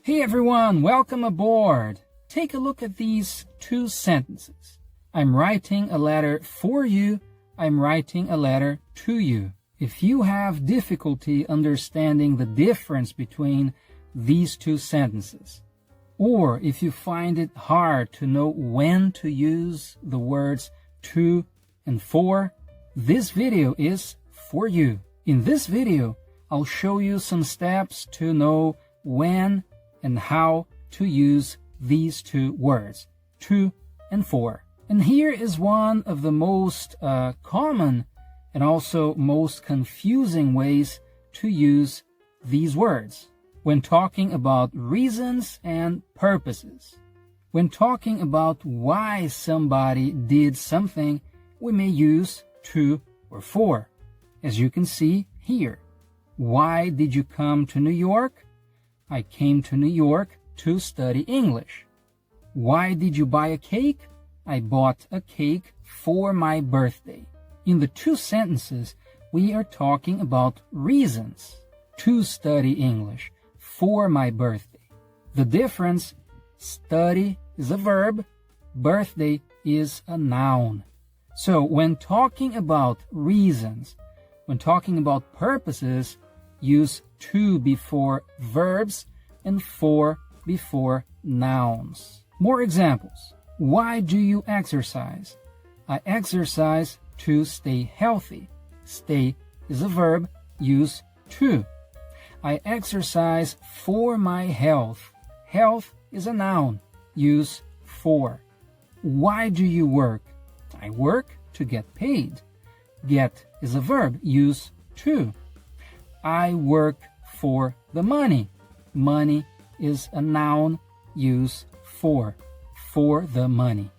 Hey everyone, welcome aboard. Take a look at these two sentences. I'm writing a letter for you. I'm writing a letter to you. If you have difficulty understanding the difference between these two sentences, or if you find it hard to know when to use the words to and for, this video is for you. In this video, I'll show you some steps to know when and how to use these two words, to and for. And here is one of the most common and also most confusing ways to use these words when talking about reasons and purposes. When talking about why somebody did something, we may use to or for, as you can see here. Why did you come to New York? I came to New York to study English. Why did you buy a cake? I bought a cake for my birthday. In the two sentences, we are talking about reasons to study English for my birthday. The difference, study is a verb, birthday is a noun. So when talking about reasons, when talking about purposes, use to before verbs and for before nouns. More examples. Why do you exercise? I exercise to stay healthy. Stay is a verb, use to. I exercise for my health. Health is a noun, use for. Why do you work? I work to get paid. Get is a verb, use to. I work for the money. Money is a noun, use for the money.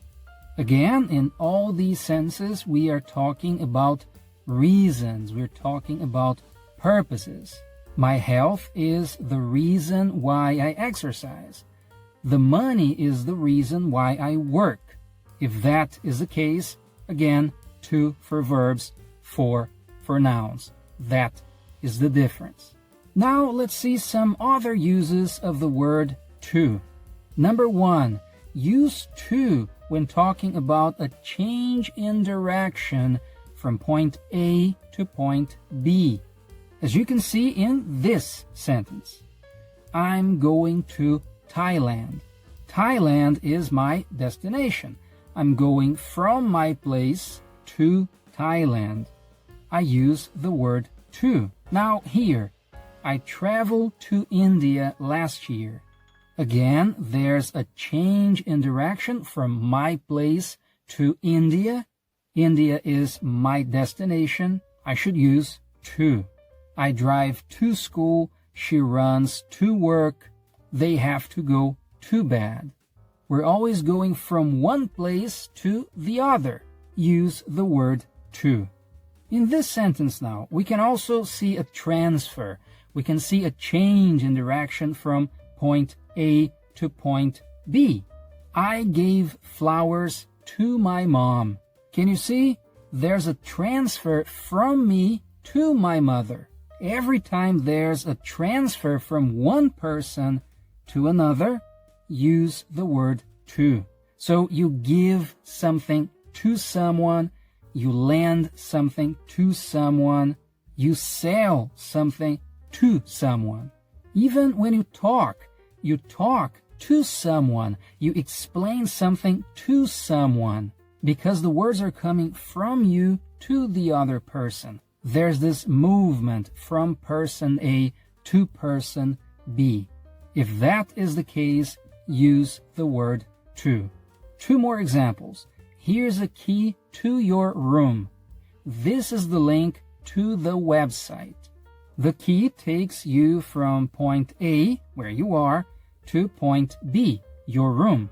Again, in all these sentences, we are talking about reasons. We're talking about purposes. My health is the reason why I exercise. The money is the reason why I work. If that is the case, again, to for verbs, for nouns. That is the difference. Now let's see some other uses of the word to. Number one, use to when talking about a change in direction from point A to point B. As you can see in this sentence, I'm going to Thailand. Thailand is my destination. I'm going from my place to Thailand. I use the word to. Now here, I traveled to India last year. Again, there's a change in direction from my place to India. India is my destination. I should use to. I drive to school. She runs to work. They have to go to bed. We're always going from one place to the other. Use the word to. In this sentence now, we can also see a transfer. We can see a change in direction from point A to point B. I gave flowers to my mom. Can you see? There's a transfer from me to my mother. Every time there's a transfer from one person to another, use the word to. So you give something to someone, you lend something to someone, you sell something to someone. Even when you talk to someone, you explain something to someone, because the words are coming from you to the other person. There's this movement from person A to person B. If that is the case, use the word to. Two more examples. Here's a key to your room. This is the link to the website. The key takes you from point A, where you are, to point B, your room.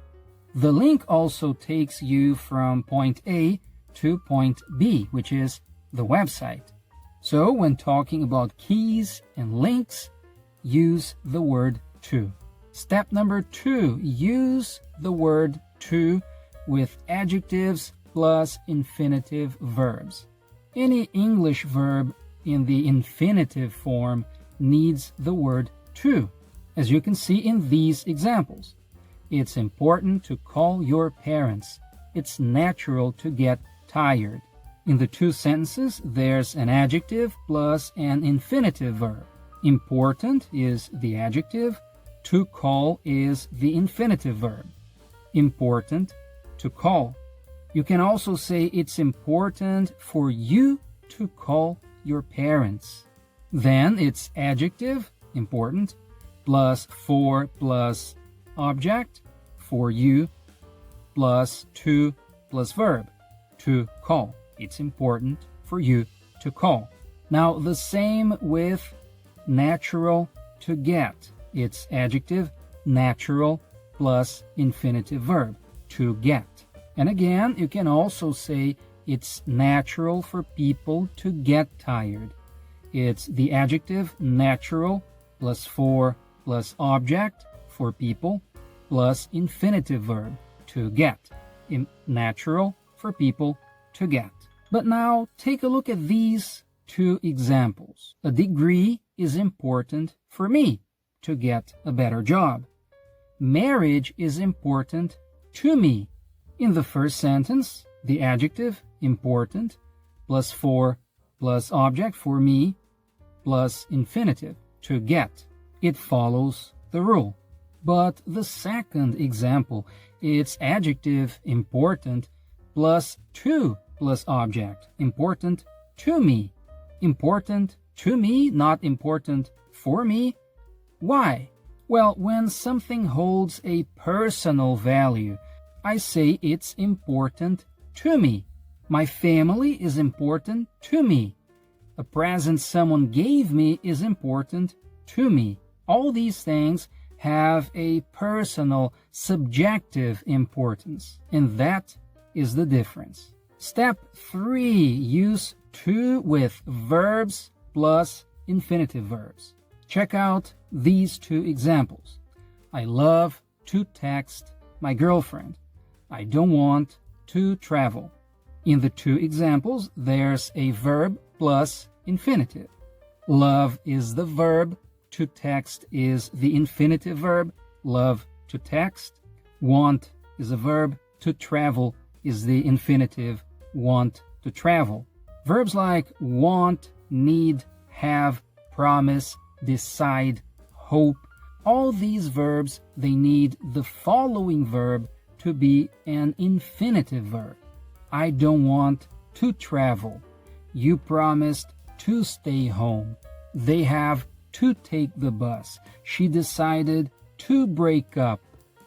The link also takes you from point A to point B, which is the website. So when talking about keys and links, use the word to. Step number 2, use the word to with adjectives plus infinitive verbs. Any English verb in the infinitive form needs the word to. as you can see in these examples. It's important to call your parents. It's natural to get tired. In the two sentences, there's an adjective plus an infinitive verb. Important is the adjective. To call is the infinitive verb. Important to call. You can also say it's important for you to call your parents. Then it's adjective, important, plus for plus object, for you, plus to plus verb, to call. It's important for you to call. Now the same with natural to get. It's adjective, natural, plus infinitive verb, to get. And again, you can also say it's natural for people to get tired. It's the adjective natural plus for plus object for people plus infinitive verb, to get. Natural for people to get. But now take a look at these two examples. A degree is important for me to get a better job. Marriage is important to me. In the first sentence, the adjective important plus for plus object for me plus infinitive, to get. It follows the rule. But the second example, it's adjective important plus to plus object, important to me. Important to me, not important for me. Why? Well, when something holds a personal value, I say it's important to me. My family is important to me. A present someone gave me is important to me. All these things have a personal, subjective importance, and that is the difference. Step 3, use to with verbs plus infinitive verbs. Check out these two examples. I love to text my girlfriend. I don't want to travel. In the two examples, there's a verb plus infinitive. Love is the verb. To text is the infinitive verb. Love to text. Want is a verb. To travel is the infinitive. Want to travel. Verbs like want, need, have, promise, decide, hope. All these verbs, they need the following verb to be an infinitive verb. I don't want to travel. You promised to stay home. They have to take the bus. She decided to break up.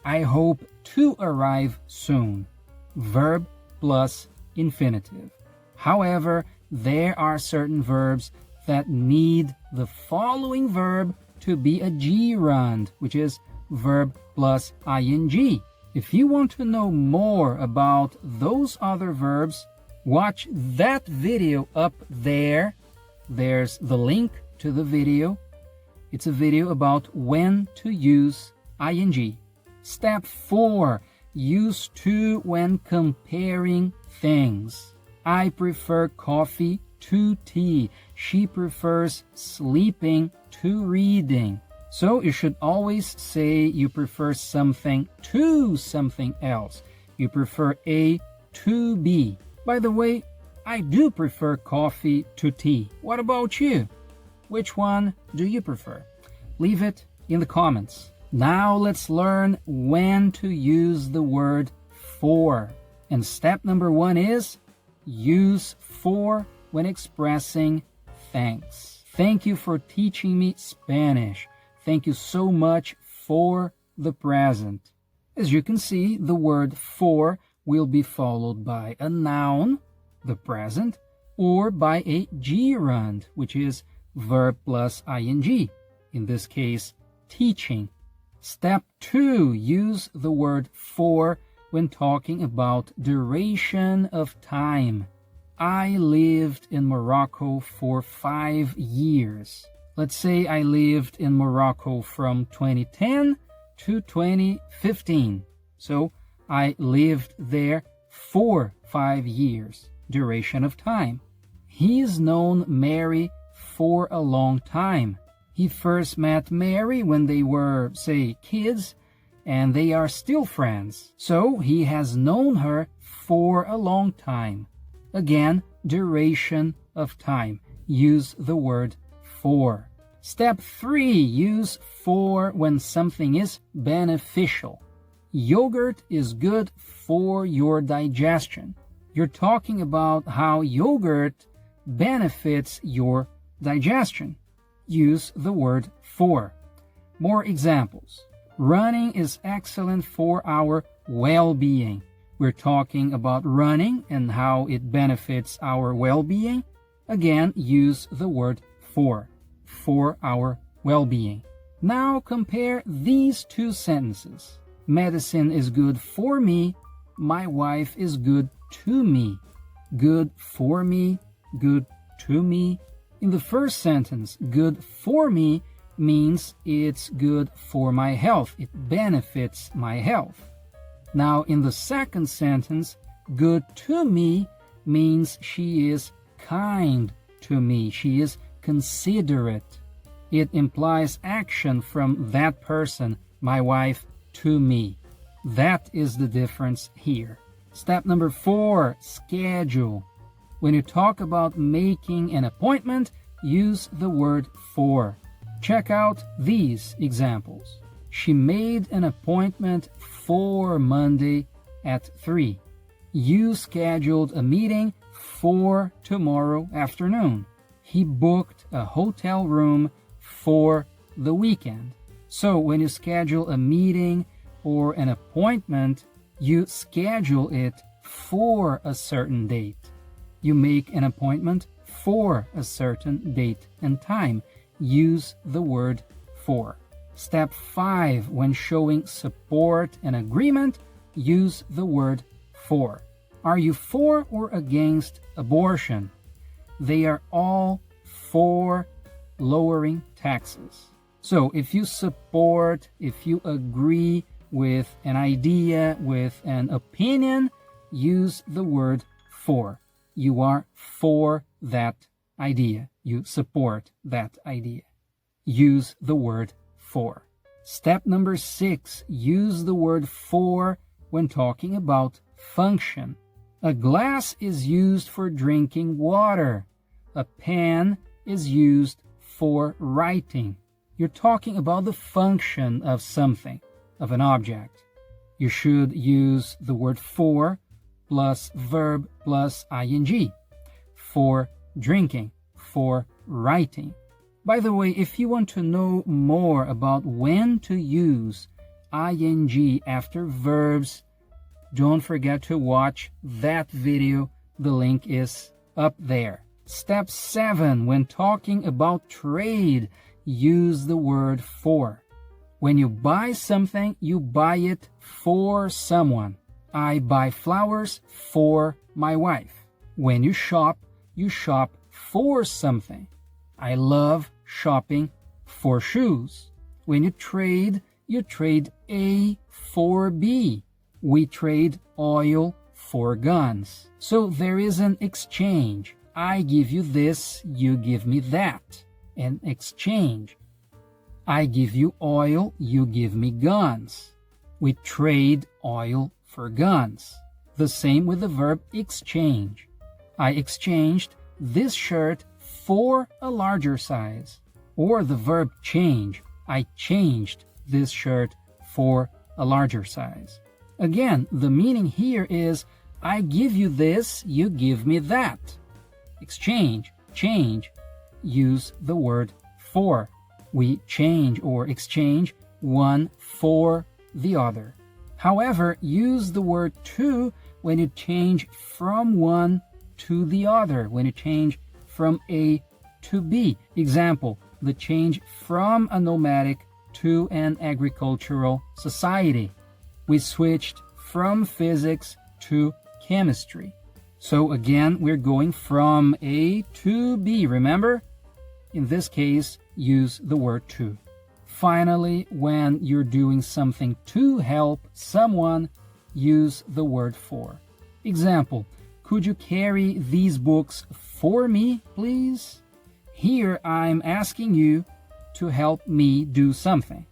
I hope to arrive soon. Verb plus infinitive. However, there are certain verbs that need the following verb to be a gerund, which is verb plus ing. If you want to know more about those other verbs, watch that video up there. There's the link to the video. It's a video about when to use ing. Step 4, use to when comparing things. I prefer coffee to tea. She prefers sleeping to reading. So you should always say you prefer something to something else. You prefer A to B. By the way, I do prefer coffee to tea. What about you? Which one do you prefer? Leave it in the comments. Now let's learn when to use the word for. And step number 1 is use for when expressing thanks. Thank you for teaching me Spanish. Thank you so much for the present. As you can see, the word for will be followed by a noun, the present, or by a gerund, which is verb plus ing. In this case, teaching. Step 2, use the word for when talking about duration of time. I lived in Morocco for 5 years. Let's say I lived in Morocco from 2010 to 2015. So I lived there for 5 years, duration of time. He's known Mary for a long time. He first met Mary when they were, say, kids, and they are still friends. So he has known her for a long time. Again, duration of time. Use the word for. Step 3, use for when something is beneficial. Yogurt is good for your digestion. You're talking about how yogurt benefits your digestion. Use the word for. More examples. Running is excellent for our well-being. We're talking about running and how it benefits our well-being. Again, use the word for our well-being. Now compare these two sentences. Medicine is good for me. My wife is good to me. Good for me, good to me. In the first sentence, good for me means it's good for my health. It benefits my health. Now, in the second sentence, good to me means she is kind to me. She is considerate. It implies action from that person, my wife, to me. That is the difference here. Step number 4, schedule. When you talk about making an appointment, use the word for. Check out these examples. She made an appointment for Monday at 3. You scheduled a meeting for tomorrow afternoon. He booked a hotel room for the weekend. So when you schedule a meeting or an appointment, you schedule it for a certain date. You make an appointment for a certain date and time. Use the word for. Step 5, when showing support and agreement, use the word for. Are you for or against abortion? They are all for lowering taxes. So if you support, if you agree with an idea, with an opinion, use the word for. You are for that idea. You support that idea. Use the word for. Step number 6, use the word for when talking about function. A glass is used for drinking water. A pen is used for writing. You're talking about the function of something, of an object. You should use the word for plus verb plus ing. For drinking, for writing. By the way, if you want to know more about when to use ing after verbs, don't forget to watch that video. The link is up there. Step 7, when talking about trade, use the word for. When you buy something, you buy it for someone. I buy flowers for my wife. When you shop for something. I love shopping for shoes. When you trade A for B. We trade oil for guns. So there is an exchange. I give you this, you give me that. An exchange. I give you oil, you give me guns. We trade oil for guns. The same with the verb exchange. I exchanged this shirt for a larger size. Or the verb change. I changed this shirt for a larger size. Again, the meaning here is I give you this, you give me that. Exchange, change. Use the word for. We change or exchange one for the other. However, use the word to when you change from one to the other, when you change from A to B. Example, the change from a nomadic to an agricultural society. We switched from physics to chemistry. So again, we're going from A to B, remember? In this case, use the word to. Finally, when you're doing something to help someone, use the word for. Example, could you carry these books for me, please? Here I'm asking you to help me do something.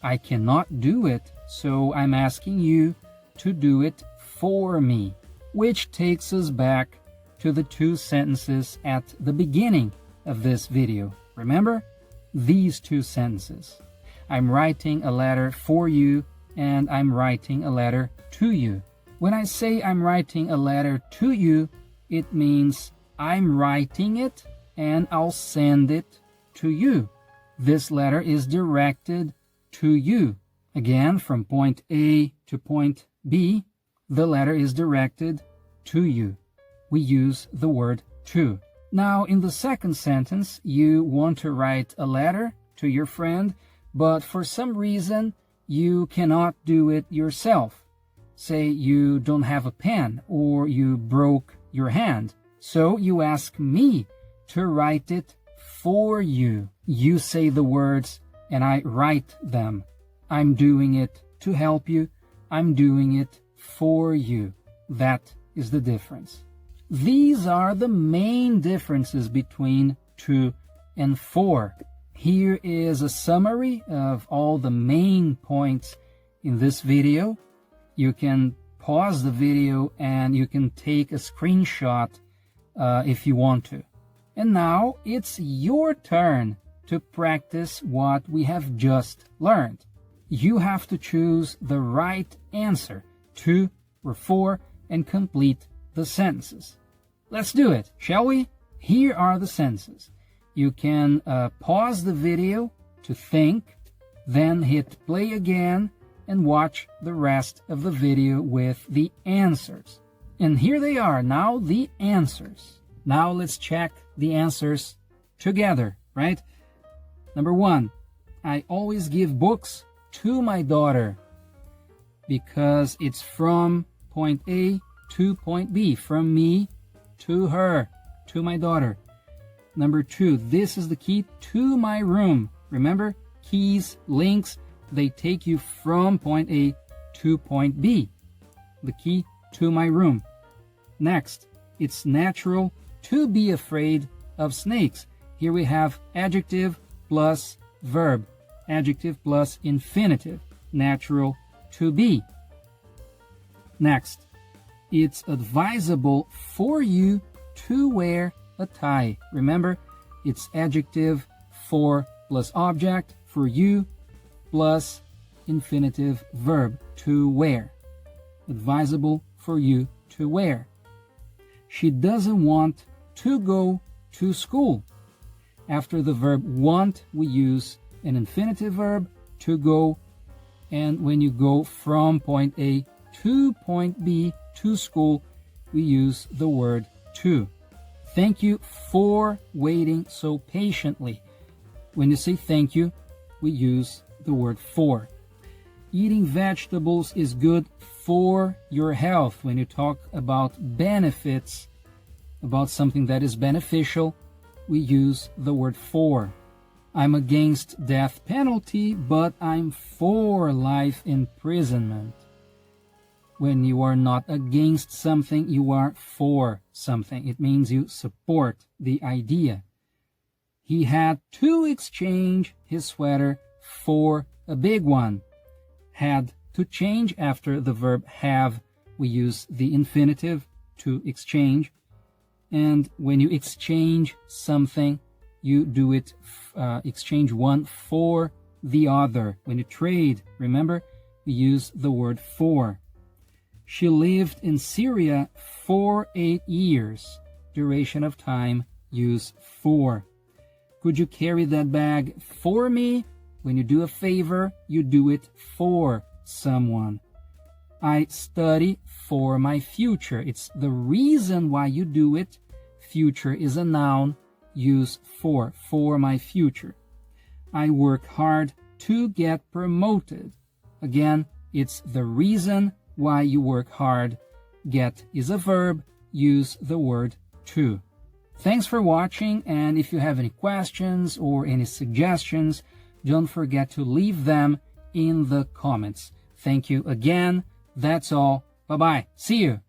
I cannot do it, so I'm asking you to do it for me, which takes us back to the two sentences at the beginning of this video. Remember? These two sentences. I'm writing a letter for you, and I'm writing a letter to you. When I say I'm writing a letter to you, it means I'm writing it and I'll send it to you. This letter is directed to you. Again, from point A to point B, the letter is directed to you. We use the word to. Now, in the second sentence, you want to write a letter to your friend, but for some reason, you cannot do it yourself. Say you don't have a pen or you broke your hand. So you ask me to write it for you. You say the words and I write them. I'm doing it to help you. I'm doing it for you. That is the difference. These are the main differences between to and for. Here is a summary of all the main points in this video. You can pause the video and you can take a screenshot if you want to. And now it's your turn to practice what we have just learned. You have to choose the right answer, to or for, and complete the sentences. Let's do it, shall we? Here are the sentences. You can pause the video to think, then hit play again and watch the rest of the video with the answers. And here they are now, the answers. Now let's check the answers together, right? Number 1, I always give books to my daughter because it's from point A to point B, from me to her, to my daughter. Number 2, this is the key to my room. Remember, keys, links, they take you from point A to point B. The key to my room. Next, it's natural to be afraid of snakes. Here we have adjective plus verb. Adjective plus infinitive. Natural to be. Next, it's advisable for you to wear a tie. Remember, it's adjective for plus object, for you, plus infinitive verb, to wear. Advisable for you to wear. She doesn't want to go to school. After the verb want, we use an infinitive verb, to go, and when you go from point A to point B, to school, we use the word to. Thank you for waiting so patiently. When you say thank you, we use the word for. Eating vegetables is good for your health. When you talk about benefits, about something that is beneficial, we use the word for. I'm against death penalty, but I'm for life imprisonment. When you are not against something, you are for something. It means you support the idea. He had to exchange his sweater for a big one. Had to change, after the verb have, we use the infinitive to exchange. And when you exchange something, you do it, exchange one for the other. When you trade, remember, we use the word for. She lived in Syria for 8 years. Duration of time, use for. Could you carry that bag for me? When you do a favor, you do it for someone. I study for my future. It's the reason why you do it. Future is a noun. Use for my future. I work hard to get promoted. Again, it's the reason why you work hard. Get is a verb. Use the word to. Thanks for watching, and if you have any questions or any suggestions, don't forget to leave them in the comments. Thank you again. That's all. Bye-bye. See you.